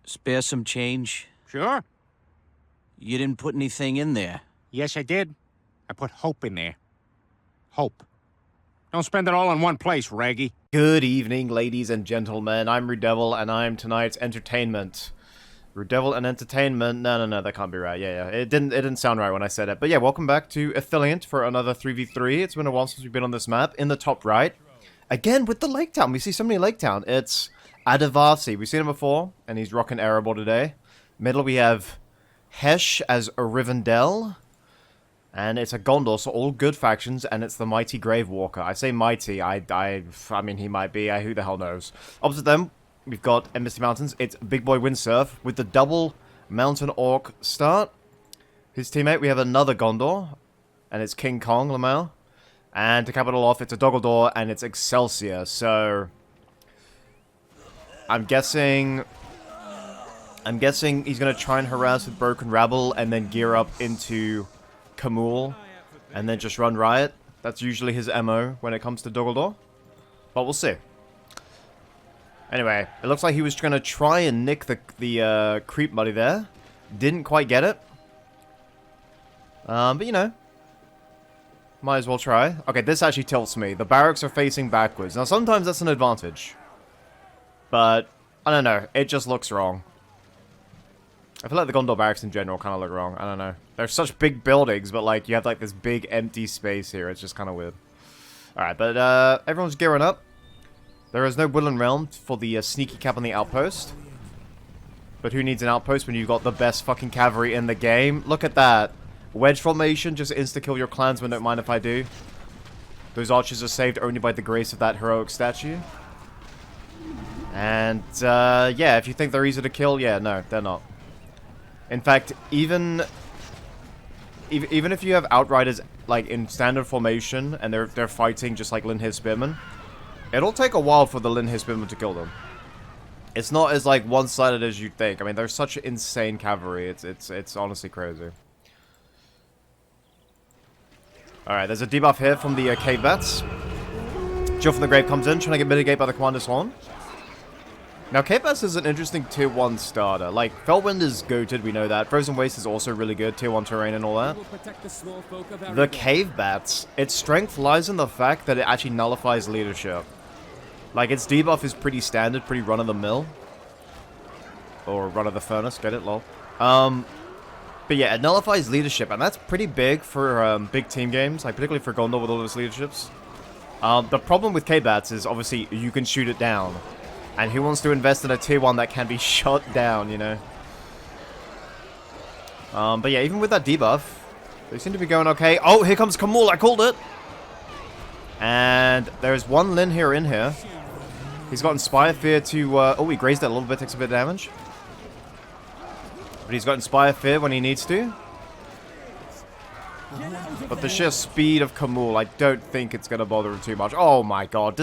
Spare some change? Sure. You didn't put anything in there. Yes, I did. I put hope in there. Hope. Don't spend it all in one place, Raggy. Good evening, ladies and gentlemen. I'm RuudDevil, and I'm tonight's entertainment. RuudDevil and entertainment. No, that can't be right. Yeah. It didn't sound right when I said it. But yeah, welcome back to Affiliate for another 3v3. It's been a while since we've been on this map. In the top right, again with the Lake Town. We see so many Lake Town. It's Adivasi. We've seen him before, and he's rocking Erebor today. Middle, we have Hesh as a Rivendell. And it's a Gondor, so all good factions, and it's the mighty Gravewalker. I say mighty, I mean, he might be, who the hell knows. Opposite them, we've got Misty Mountains. It's Big Boy Windsurf with the double Mountain Orc start. His teammate, we have another Gondor, and it's King Kong Lamau. And to cap it all off, it's a Doggledor, and it's Excelsior. So, I'm guessing he's going to try and harass with Broken Rabble, and then gear up into Kamul, and then just run riot. That's usually his MO when it comes to Doggledor. But we'll see. Anyway, it looks like he was going to try and nick the creep buddy there. Didn't quite get it. But you know, might as well try. Okay, this actually tilts me. The barracks are facing backwards. Now sometimes that's an advantage. But, I don't know. It just looks wrong. I feel like the Gondor barracks in general kind of look wrong. I don't know. They're such big buildings, but like you have like this big empty space here. It's just kind of weird. Alright, but everyone's gearing up. There is no Woodland Realm for the sneaky cap on the outpost. But who needs an outpost when you've got the best fucking cavalry in the game? Look at that. Wedge formation, just insta-kill your clansmen, don't mind if I do. Those archers are saved only by the grace of that heroic statue. And, yeah, if you think they're easy to kill, yeah, no, they're not. In fact, even if you have Outriders like in standard formation and they're fighting just like Linhir Spearmen, it'll take a while for the Linhir Spearmen to kill them. It's not as like one-sided as you'd think. I mean, they're such insane cavalry. It's honestly crazy. All right, there's a debuff here from the Cave Bats. Jill from the Grave comes in, trying to get mitigate by the Commander's Horn. Now, Cave Bats is an interesting tier 1 starter. Like, Felwind is goated, we know that. Frozen Waste is also really good, tier 1 terrain and all that. The Cave Bats, its strength lies in the fact that it actually nullifies leadership. Like, its debuff is pretty standard, pretty run-of-the-mill. Or run-of-the-furnace, get it, lol. But yeah, it nullifies leadership, and that's pretty big for big team games, like particularly for Gondor with all those leaderships. The problem with Cave Bats is, obviously, you can shoot it down. And who wants to invest in a tier 1 that can be shot down, you know? But yeah, even with that debuff, they seem to be going okay. Oh, here comes Kamul, I called it! And there's one Linhir in here. He's got Inspire Fear to... oh, he grazed it a little bit, takes a bit of damage. But he's got Inspire Fear when he needs to. But the sheer speed of Kamul, I don't think it's going to bother him too much. Oh my god,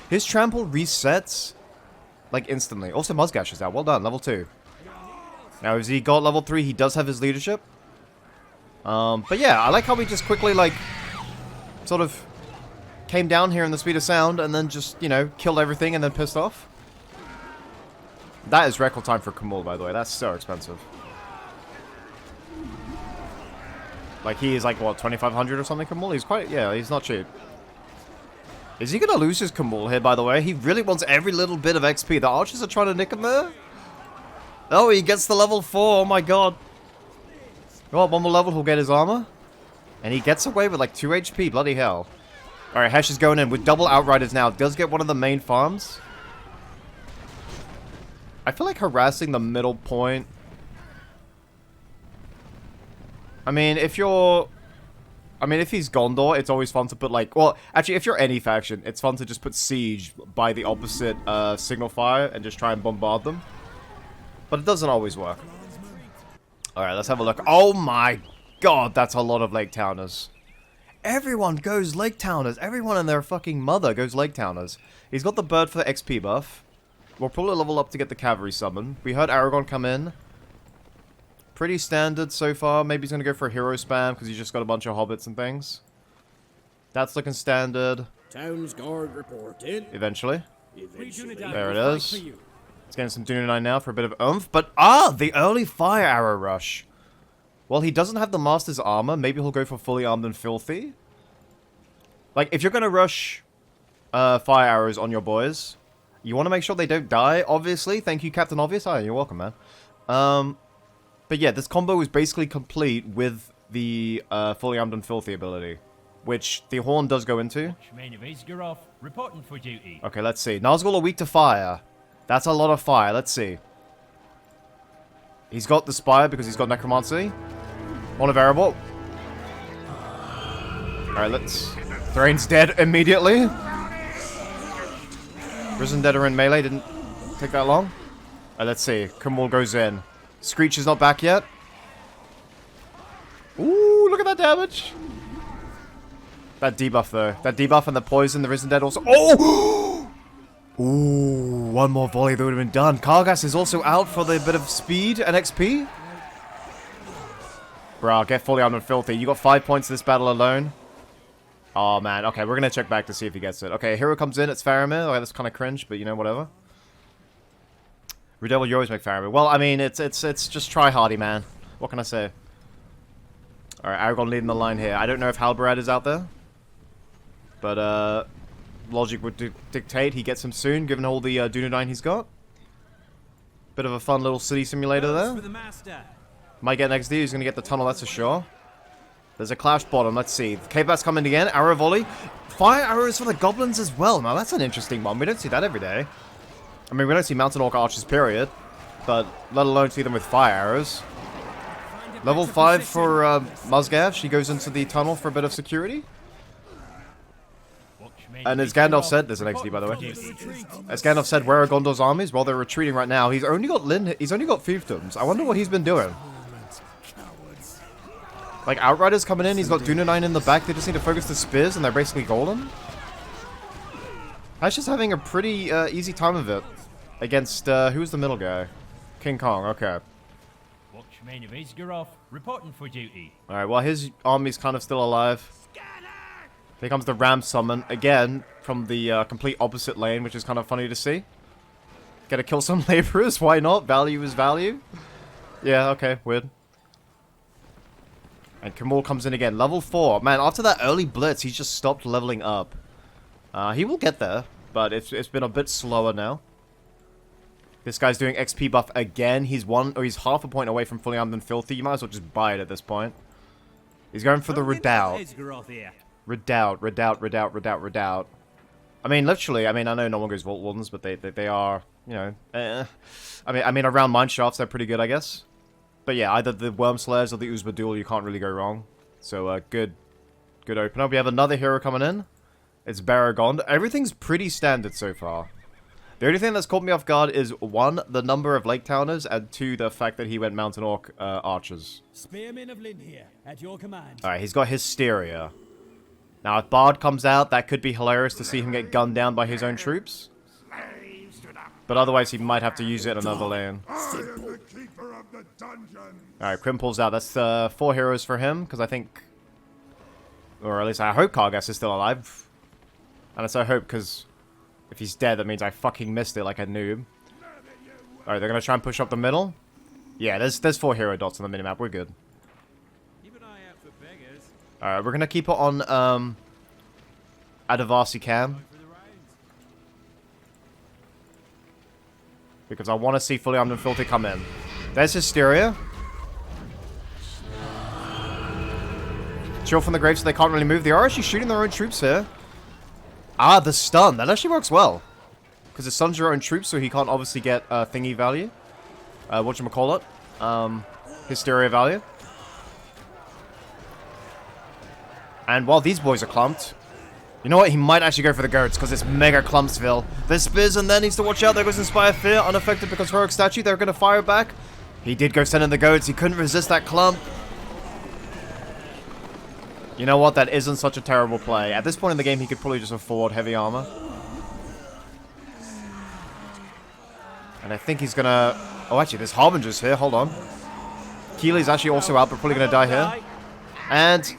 his trample resets... like instantly. Also, Muzgash is out. Well done, level 2. Now, as he got level 3, he does have his leadership. But yeah, I like how we just quickly, like, sort of came down here in the speed of sound and then just, you know, killed everything and then pissed off. That is record time for Kamul, by the way. That's so expensive. Like, he is like, what, 2,500 or something, Kamul? He's quite, yeah, he's not cheap. Is he gonna lose his Kamul here, by the way? He really wants every little bit of XP. The archers are trying to nick him there. Oh, he gets the level 4. Oh my god. Oh, one more level, he'll get his armor. And he gets away with like 2 HP. Bloody hell. Alright, Hesh is going in with double Outriders now. Does get one of the main farms. I feel like harassing the middle point. I mean, if he's Gondor, it's always fun to put, like... Well, actually, if you're any faction, it's fun to just put siege by the opposite signal fire and just try and bombard them. But it doesn't always work. Alright, let's have a look. Oh my god, that's a lot of Lake Towners. Everyone goes Lake Towners. Everyone and their fucking mother goes Lake Towners. He's got the bird for the XP buff. We'll probably level up to get the cavalry summon. We heard Aragorn come in. Pretty standard so far. Maybe he's going to go for a hero spam because he's just got a bunch of hobbits and things. That's looking standard. Town's guard reported. Eventually. There it is. Let's get some Duna 9 now for a bit of oomph. But, the early fire arrow rush. Well, he doesn't have the Master's armor. Maybe he'll go for fully armed and filthy. Like, if you're going to rush fire arrows on your boys, you want to make sure they don't die, obviously. Thank you, Captain Obvious. Oh, you're welcome, man. But yeah, this combo is basically complete with the fully armed and filthy ability, which the horn does go into. Okay, let's see. Nazgul are weak to fire. That's a lot of fire. Let's see. He's got the Spire because he's got Necromancy. On a variable. Alright, let's... Thrain's dead immediately. Risen Dead are in melee. Didn't take that long. Alright, let's see. Kumul goes in. Screech is not back yet. Ooh, look at that damage. That debuff, though. That debuff and the poison, the Risen Dead also... Oh! Ooh, one more volley that would have been done. Kargas is also out for the bit of speed and XP. Bruh, get fully armed and filthy. You got 5 points this battle alone. Oh, man. Okay, we're going to check back to see if he gets it. Okay, hero comes in. It's Faramir. Okay, that's kind of cringe, but you know, whatever. RuudDevil, you always make Faramir. Well, I mean, it's just try hardy, man. What can I say? Alright, Aragorn leading the line here. I don't know if Halbarad is out there. But, logic would dictate he gets him soon, given all the Dunedain he's got. Bit of a fun little city simulator there. Might get an XD, he's going to get the tunnel, that's for sure. There's a clash bottom, let's see. K-Bat's coming again, arrow volley. Fire arrows for the goblins as well. Now, that's an interesting one. We don't see that every day. I mean, we don't see Mountain Orc archers, period. But let alone see them with fire arrows. Level 5 for Musgav. She goes into the tunnel for a bit of security. And as Gandalf said, there's an XD by the way. As Gandalf said, where are Gondor's armies? Well, they're retreating right now. He's only got fiefdoms. I wonder what he's been doing. Like, Outriders coming in, he's got Dunedain in the back. They just need to focus the spears, and they're basically golden. Ash is having a pretty easy time of it against who's the middle guy? King Kong. Okay. Alright, well, his army's kind of still alive. Here comes the Ram Summon, again, from the complete opposite lane, which is kind of funny to see. Gotta kill some laborers, why not? Value is value. Yeah, okay, weird. And Kumul comes in again, level 4. Man, after that early blitz, he's just stopped leveling up. He will get there, but it's been a bit slower now. This guy's doing XP buff again. He's half a point away from fully armed and filthy. You might as well just buy it at this point. He's going for the Redoubt. Redoubt. I mean, literally, I know no one goes Vault Wardens, but they are, you know, I mean, around Mine Shafts, they're pretty good, I guess. But yeah, either the Worm Slayers or the Uzma Duel, you can't really go wrong. So, good opener. We have another hero coming in. It's Baragond. Everything's pretty standard so far. The only thing that's caught me off guard is, 1, the number of Lake Towners, and 2, the fact that he went Mountain Orc archers. Spearmen of Lynn here, at your command. Alright, he's got Hysteria. Now, if Bard comes out, that could be hilarious to see him get gunned down by his own troops. But otherwise, he might have to use it in another lane. Alright, Quim pulls out. That's 4 heroes for him, because I think... Or at least I hope Kargas is still alive. And I say hope, because if he's dead, that means I fucking missed it like a noob. Alright, they're going to try and push up the middle. Yeah, there's 4 hero dots on the minimap. We're good. Alright, we're going to keep it on Adavasi Cam. Because I want to see fully armed and filthy come in. There's Hysteria. Chill from the grave so they can't really move. They are actually shooting their own troops here. Ah, the stun. That actually works well. Because it stuns your own troops, so he can't obviously get thingy value. Whatchamacallit? Hysteria value. And while these boys are clumped, you know what? He might actually go for the goats, because it's mega Clumpsville. There's Spears, and then needs to watch out. There goes Inspire Fear. Unaffected because Heroic Statue. They're going to fire back. He did go send in the goats. He couldn't resist that clump. You know what? That isn't such a terrible play. At this point in the game, he could probably just afford heavy armor. And I think he's going to... Oh, actually, there's Harbingers here. Hold on. Keely's actually also out, but probably going to die here. And...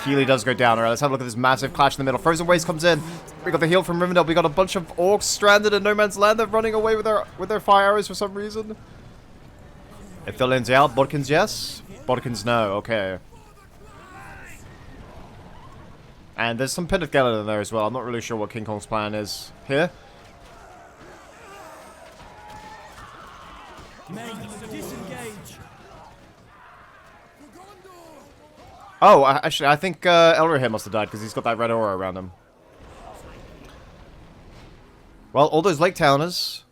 Keely does go down. Alright, let's have a look at this massive clash in the middle. Frozen Waste comes in. We got the heal from Rivendell. We got a bunch of orcs stranded in no man's land. They're running away with their fire arrows for some reason. Ithilion's out. Bodkins, yes. Bodkins, no. Okay. And there's some pitted skeleton there as well. I'm not really sure what King Kong's plan is here. Disengage. Oh, actually, I think Elric here must have died because he's got that red aura around him. Well, all those Lake Towners,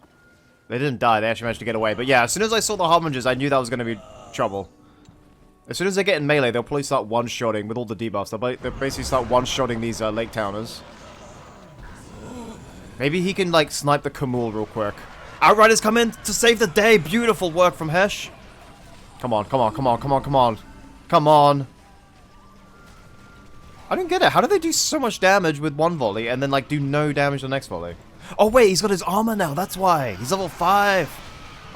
they didn't die. They actually managed to get away. But yeah, as soon as I saw the Harbingers, I knew that was going to be trouble. As soon as they get in melee, they'll probably start one-shotting with all the debuffs. They'll basically start one-shotting these Lake Towners. Maybe he can, like, snipe the Kamul real quick. Outriders come in to save the day. Beautiful work from Hesh. Come on, come on, come on, come on, come on. Come on. I don't get it. How do they do so much damage with one volley and then, like, do no damage the next volley? Oh, wait, he's got his armor now. That's why. He's level 5.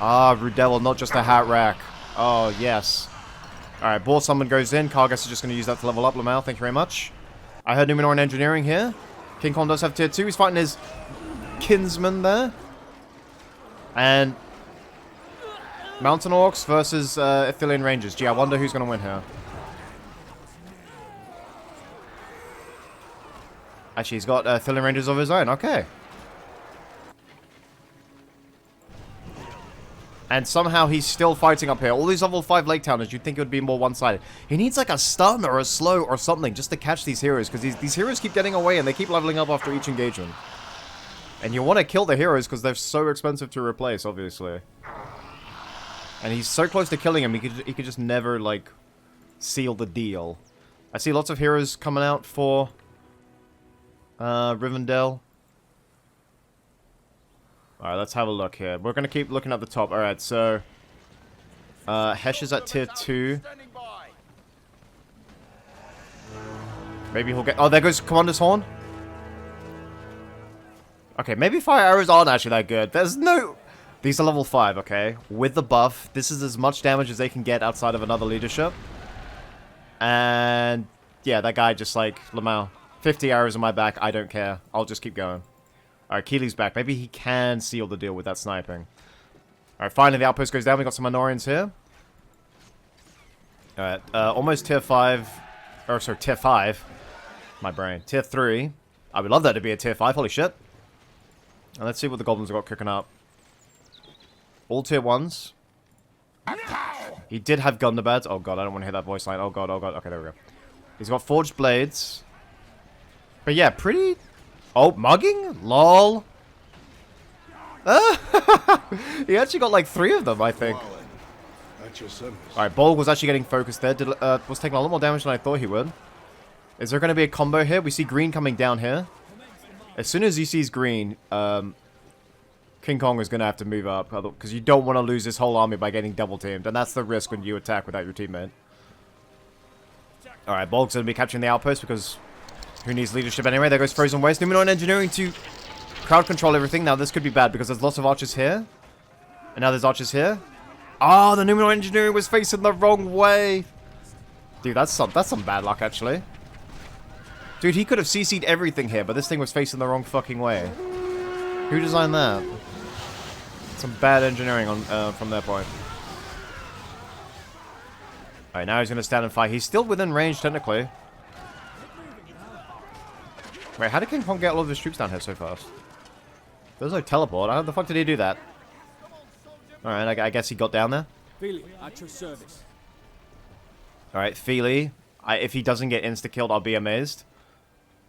Ah, RuudDevil, not just a hat rack. Oh, yes. Alright, Boar Summon goes in. Kargas is just going to use that to level up Lamau. Thank you very much. I heard Numenor in Engineering here. King Kong does have tier 2. He's fighting his kinsman there. And Mountain Orcs versus Ithilien Rangers. Gee, I wonder who's going to win here. Actually, he's got Ithilien Rangers of his own. Okay. And somehow he's still fighting up here. All these level 5 Lake Towners, you'd think it would be more one-sided. He needs like a stun or a slow or something just to catch these heroes. Because these heroes keep getting away and they keep leveling up after each engagement. And you want to kill the heroes because they're so expensive to replace, obviously. And he's so close to killing him, he could just never, like, seal the deal. I see lots of heroes coming out for Rivendell. Alright, let's have a look here. We're going to keep looking at the top. Alright, so Hesh is at tier 2. Maybe he'll get... Oh, there goes Commander's Horn. Okay, maybe fire arrows aren't actually that good. There's no... These are level 5, okay? With the buff, this is as much damage as they can get outside of another leadership. And... yeah, that guy just like... Lamau. 50 arrows on my back, I don't care. I'll just keep going. Alright, Keely's back. Maybe he can seal the deal with that sniping. Alright, finally the outpost goes down. We got some Minorians here. Alright, almost tier 5. Or, sorry, tier 5. My brain. Tier 3. I would love that to be a tier 5. Holy shit. And let's see what the goblins have got cooking up. All tier 1s. He did have Gunderbads. Oh god, I don't want to hear that voice line. Oh god, oh god. Okay, there we go. He's got Forged Blades. But yeah, pretty... Oh, mugging? LOL. He actually got like 3 of them, I think. Alright, Bolg was actually getting focused there. Was taking a lot more damage than I thought he would. Is there going to be a combo here? We see green coming down here. As soon as he sees green, King Kong is going to have to move up. Because you don't want to lose this whole army by getting double teamed. And that's the risk when you attack without your teammate. Alright, Bolg's going to be capturing the outpost because... who needs leadership anyway? There goes Frozen Waste. Numenor and Engineering to crowd control everything. Now this could be bad because there's lots of archers here. And now there's archers here. Oh, the Numenor Engineering was facing the wrong way. Dude, that's some bad luck, actually. Dude, he could have CC'd everything here, but this thing was facing the wrong fucking way. Who designed that? Some bad engineering on from their point. Alright, now he's going to stand and fight. He's still within range, technically. Wait, how did King Kong get all of his troops down here so fast? There's no teleport. How the fuck did he do that? Alright, I guess he got down there. Feely, at your service. Alright, Feely. If he doesn't get insta-killed, I'll be amazed.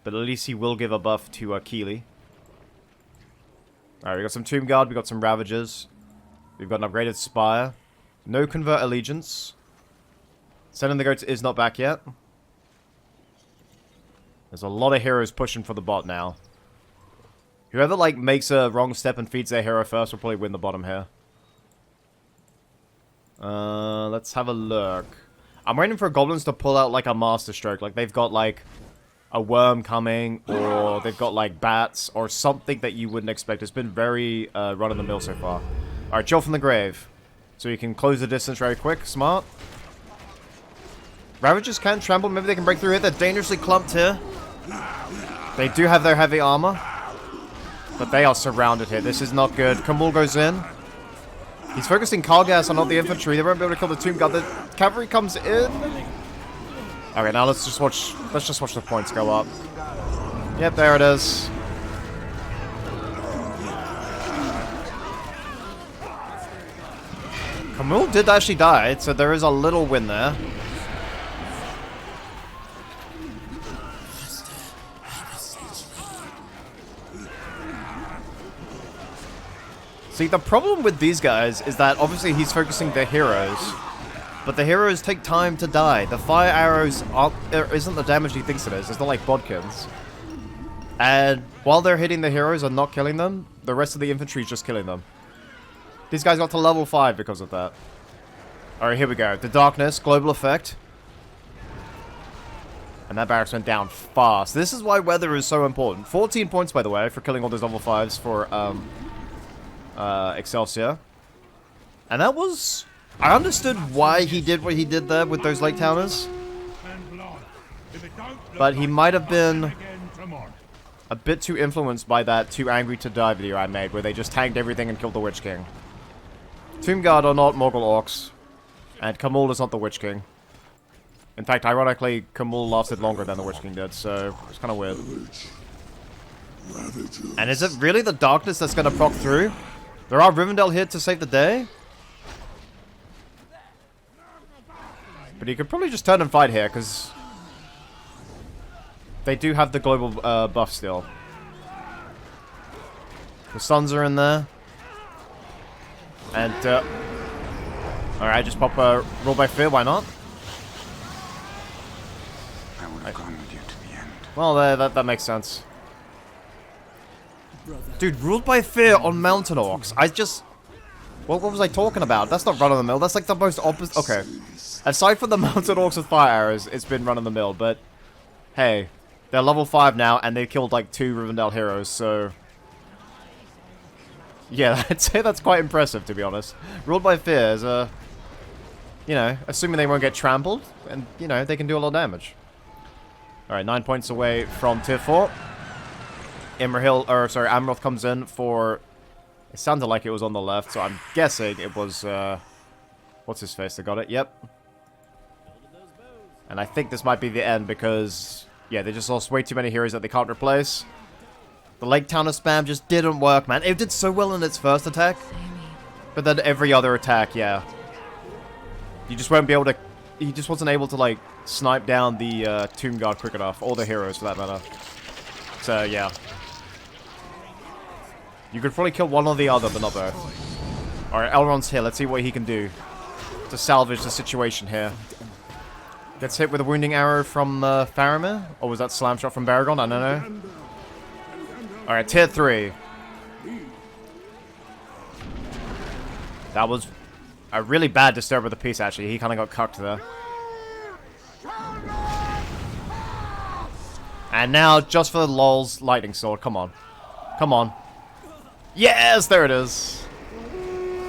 But at least he will give a buff to Keely. Alright, we got some Tomb Guard, we got some Ravagers. We've got an upgraded Spire. No Convert Allegiance. Sending the Goats is not back yet. There's a lot of heroes pushing for the bot now. Whoever, like, makes a wrong step and feeds their hero first will probably win the bottom here. Let's have a look. I'm waiting for goblins to pull out, like, a master stroke. Like, they've got, like, a worm coming, or they've got, like, bats, or something that you wouldn't expect. It's been very run-of-the-mill so far. Alright, Chill from the Grave. So you can close the distance very quick. Smart. Ravagers can trample. Maybe they can break through here. They're dangerously clumped here. They do have their heavy armor, but they are surrounded here. This is not good. Kamul goes in. He's focusing Kargas on not the infantry. They won't be able to kill the Tomb Guard. The cavalry comes in. Okay, now let's just watch the points go up. Yep, there it is. Kamul did actually die, so there is a little win there. See, the problem with these guys is that obviously he's focusing the heroes, but the heroes take time to die. The fire arrows isn't the damage he thinks it is. It's not like bodkins. And while they're hitting the heroes and not killing them, the rest of the infantry is just killing them. These guys got to level 5 because of that. Alright, here we go. The darkness, global effect. And that barracks went down fast. This is why weather is so important. 14 points, by the way, for killing all those level 5s for Excelsior. And that was... I understood why he did what he did there with those Lake Towners. But he might have been a bit too influenced by that Too Angry to Die video I made, where they just tanked everything and killed the Witch King. Tomb Guard are not Morgul Orcs, and Kamul is not the Witch King. In fact, ironically, Kamul lasted longer than the Witch King did, so it's kind of weird. And is it really the darkness that's going to proc through? There are Rivendell here to save the day? But he could probably just turn and fight here, because they do have the global buff still. The Suns are in there. And, alright, just pop Rule by Fear, why not? I would have gone with you to the end. Well, that makes sense. Dude, Ruled by Fear on Mountain Orcs. I just... What was I talking about? That's not run-of-the-mill. That's like the most opposite... Okay. Aside from the Mountain Orcs with fire arrows, it's been run-of-the-mill, but... Hey. They're level 5 now, and they killed like 2 Rivendell heroes, so... Yeah, I'd say that's quite impressive, to be honest. Ruled by Fear is, you know, assuming they won't get trampled, and, you know, they can do a lot of damage. Alright, 9 points away from Tier 4. Amroth comes in for... It sounded like it was on the left, so I'm guessing it was, what's his face that got it? Yep. And I think this might be the end, because... Yeah, they just lost way too many heroes that they can't replace. The Lake Towner spam just didn't work, man. It did so well in its first attack. But then every other attack, yeah. You just won't be able to... He just wasn't able to, like, snipe down the Tomb Guard quick enough. Or the heroes, for that matter. So, yeah. You could probably kill one or the other, but not both. Alright, Elrond's here. Let's see what he can do to salvage the situation here. Gets hit with a wounding arrow from Faramir? Or was that slam shot from Baragon? I don't know. Alright, Tier 3. That was a really bad disturber of the peace, actually. He kind of got cucked there. And now, just for the lols, Lightning Sword. Come on. Come on. Yes! There it is.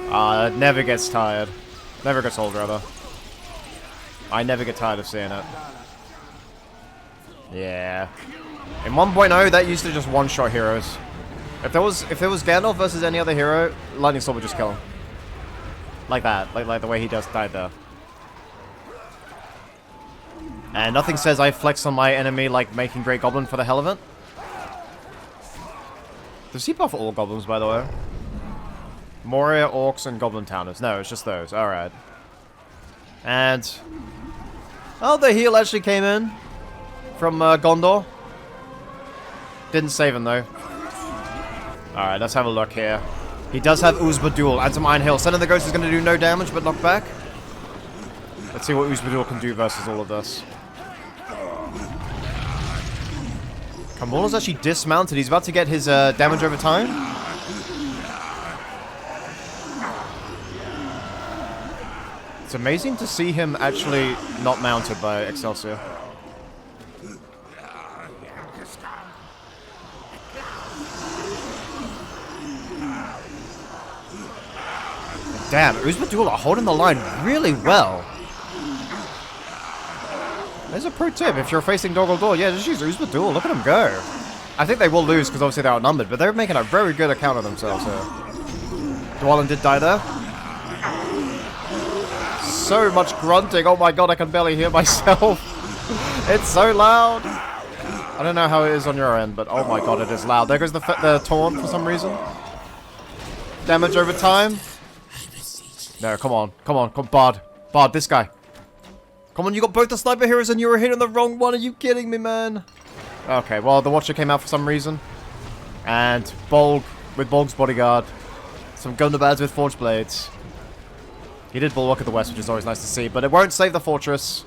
It never gets tired. Never gets old, rather. I never get tired of seeing it. Yeah. In 1.0, that used to just one-shot heroes. If there was Gandalf versus any other hero, Lightning Sword would just kill him. Like that. Like the way he just died there. And nothing says I flex on my enemy like making Great Goblin for the hell of it. Does he buff all goblins, by the way? Moria, Orcs, and Goblin Towners. No, it's just those. Alright. And... Oh, the heal actually came in. From Gondor. Didn't save him, though. Alright, let's have a look here. He does have Uzbadul and some Iron Hail. Sending the Ghost is going to do no damage, but knock back. Let's see what Uzbadul can do versus all of this. Kamula's actually dismounted. He's about to get his damage over time. It's amazing to see him actually not mounted by Excelsior. Damn, Uzbadul are holding the line really well. There's a pro tip. If you're facing Doggle Door, yeah, just use Uzbadul. Look at him go. I think they will lose because obviously they're outnumbered, but they're making a very good account of themselves here. Dwalin did die there. So much grunting. Oh my god, I can barely hear myself. It's so loud. I don't know how it is on your end, but oh my god, it is loud. There goes the taunt for some reason. Damage over time. No, come on. Come on. Come Bard. Bard, this guy. Come on, you got both the sniper heroes and you were hitting the wrong one. Are you kidding me, man? Okay, well, the Watcher came out for some reason. And Bolg with Bolg's bodyguard. Some Gundabad's with Forge Blades. He did Bulwark at the West, which is always nice to see, but it won't save the fortress.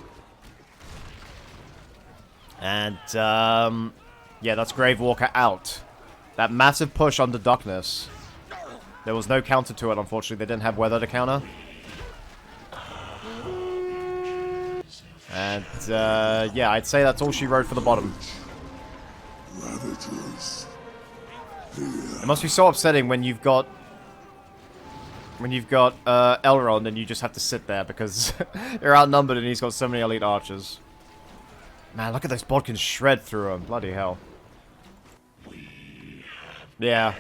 And, yeah, that's Gravewalker out. That massive push under Darkness. There was no counter to it, unfortunately. They didn't have weather to counter. And, yeah, I'd say that's all she wrote for the bottom. It must be so upsetting when you've got Elrond and you just have to sit there because you're outnumbered and he's got so many elite archers. Man, look at those bodkins shred through him. Bloody hell. Yeah.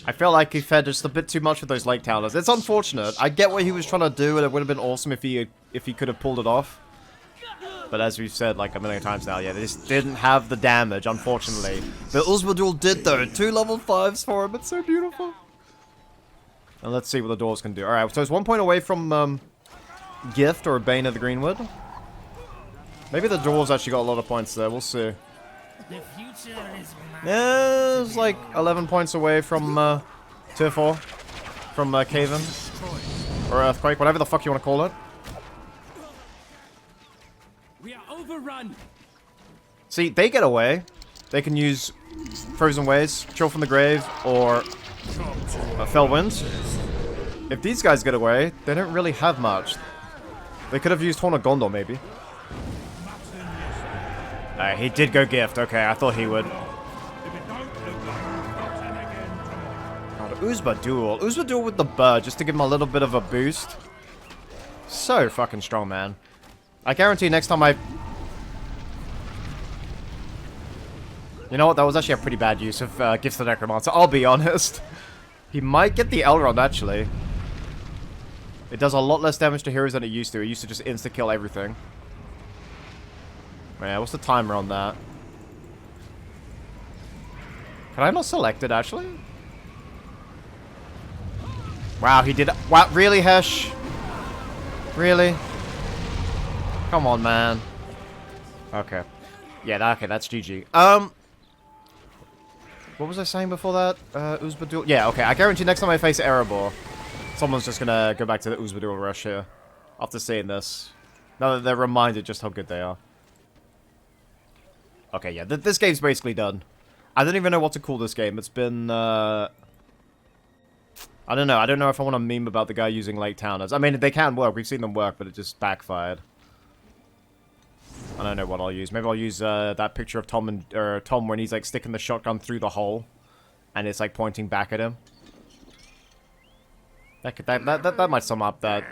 I feel like he fed just a bit too much with those Lake Towers. It's unfortunate. I get what he was trying to do and it would have been awesome if he could have pulled it off. But as we've said like a million times now, yeah, they just didn't have the damage, unfortunately. But Uzbadul did though. 2 level 5s for him. It's so beautiful. And let's see what the dwarves can do. Alright, so it's 1 point away from Gift or Bane of the Greenwood. Maybe the dwarves actually got a lot of points there. We'll see. Yeah, it's like 11 points away from Tier 4. From Caven. Or Earthquake, whatever the fuck you want to call it. We are overrun. See, they get away. They can use Frozen Ways, Chill from the Grave, or Fell Winds. If these guys get away, they don't really have much. They could have used Horn of Gondor, maybe. He did go Gift. Okay, I thought he would. God, Uzbadul. Uzbadul with the bird, just to give him a little bit of a boost. So fucking strong, man. I guarantee next time I... You know what? That was actually a pretty bad use of Gift to the Necromancer. I'll be honest. He might get the Elrond, actually. It does a lot less damage to heroes than it used to. It used to just insta-kill everything. Yeah, what's the timer on that? Can I not select it, actually? Wow, he did... Wow, really, Hesh? Really? Come on, man. Okay. Yeah, okay, that's GG. What was I saying before that? Uzbadul? Yeah, okay, I guarantee next time I face Erebor, someone's just gonna go back to the Uzbadul rush here. After seeing this. Now that they're reminded just how good they are. Okay, yeah, this game's basically done. I don't even know what to call this game. It's been, I don't know. I don't know if I want to meme about the guy using Lake Towners. I mean, they can work. We've seen them work, but it just backfired. I don't know what I'll use. Maybe I'll use that picture of Tom when he's like sticking the shotgun through the hole, and it's like pointing back at him. That might sum up that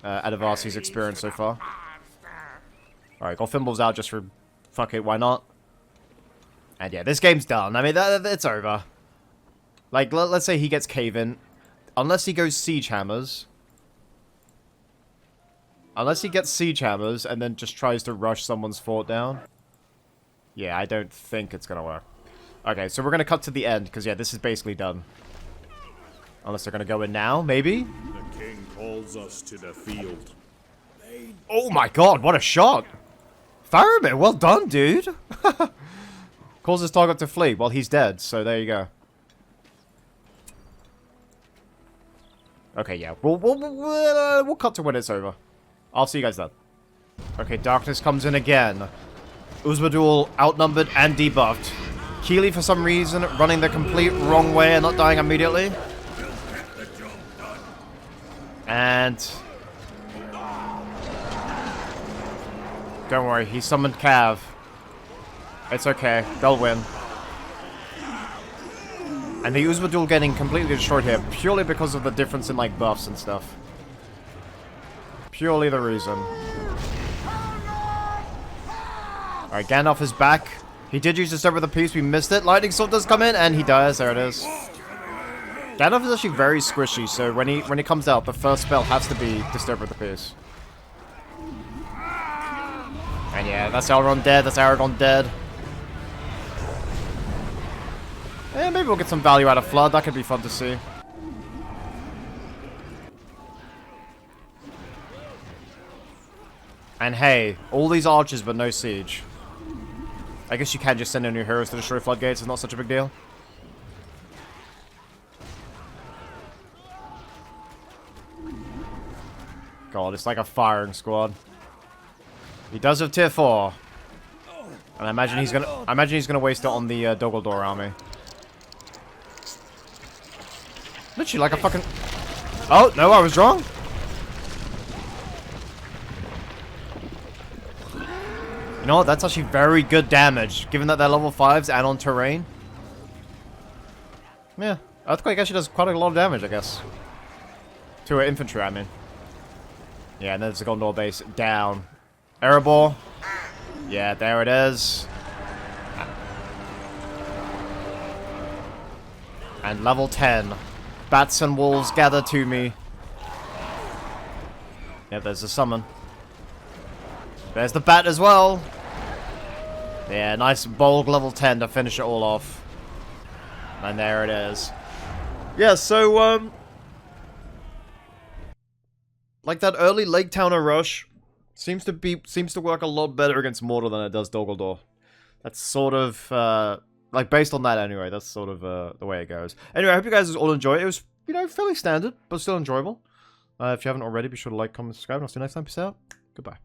Adivasi's experience so far. All right, got Thimbles out just for fuck it, why not? And yeah, this game's done. I mean, it's over. Like, let's say he gets Cave-In. Unless he goes Siege Hammers. Unless he gets Siege Hammers and then just tries to rush someone's fort down. Yeah, I don't think it's gonna work. Okay, so we're gonna cut to the end, because yeah, this is basically done. Unless they're gonna go in now, maybe? The king calls us to the field. Oh my god, what a shot! Faramir, well done, dude! Calls his target to flee. Well, he's dead, so there you go. Okay, yeah. We'll cut to when it's over. I'll see you guys then. Okay, Darkness comes in again. Uzbadul outnumbered and debuffed. Keeley, for some reason, running the complete wrong way and not dying immediately. And... don't worry, he summoned Cav. It's okay, they'll win. And the Uzbadul getting completely destroyed here, purely because of the difference in, like, buffs and stuff. Purely the reason. Alright, Gandalf is back. He did use Disturber the Peace, we missed it. Lightning Sword does come in, and he dies. There it is. Gandalf is actually very squishy, so when he comes out, the first spell has to be Disturber the Peace. And yeah, that's Elrond dead, that's Aragorn dead. Yeah, maybe we'll get some value out of Flood, that could be fun to see. And hey, all these archers but no siege. I guess you can just send in your heroes to destroy floodgates, it's not such a big deal. God, it's like a firing squad. He does have tier 4. And I imagine he's gonna waste it on the Dogaldor army. Literally like a fucking... Oh, no, I was wrong. You know what? That's actually very good damage, given that they're level 5s and on terrain. Yeah, Earthquake actually does quite a lot of damage, I guess. To her infantry, I mean. Yeah, and there's the Gondor base down. Erebor. Yeah, there it is. And level 10. Bats and wolves gather to me. Yeah, there's the summon. There's the bat as well. Yeah, nice bold level 10 to finish it all off. And there it is. Yeah, so, like that early Lake Towner rush seems to work a lot better against Mordor than it does Dogaldor. That's sort of, like, based on that anyway, that's sort of, the way it goes. Anyway, I hope you guys all enjoy it. It was, you know, fairly standard, but still enjoyable. If you haven't already, be sure to like, comment, subscribe, and I'll see you next time. Peace out. Goodbye.